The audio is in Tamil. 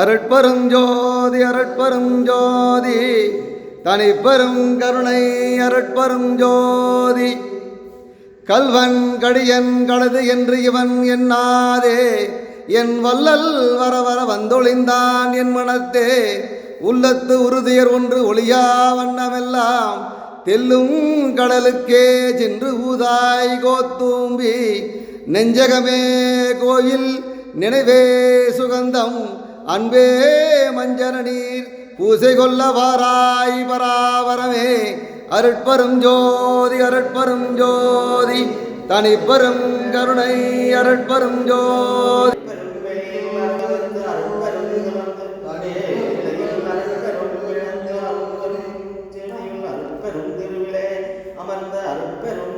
அருட்பெருஞ்சோதி அருட்பெருஞ்சோதி தனிப்பெரும் கருணை அருட்பெருஞ்சோதி. கல்வன் கடியன் கழுது என்று இவன் எண்ணாதே, என் வல்லல் வர வர வந்தொழிந்தான் என் மனத்தே. உள்ளத்து உறுதியர் ஒன்று ஒளியா வண்ணமெல்லாம் தெல்லும் கடலுக்கே சென்று ஊதாய் கோத்தூம்பி. நெஞ்சகமே கோயில் நினைவே சுகந்தம், அன்பே மஞ்சன நீர் பூசை கொள்ள வாராய் பராபரமே. அருட்பெரும் ஜோதி அருட்பெரும் ஜோதி தனிப்பெரும் கருணை அருட்பெரும் ஜோதி. அமர்ந்த அருட்பெரும்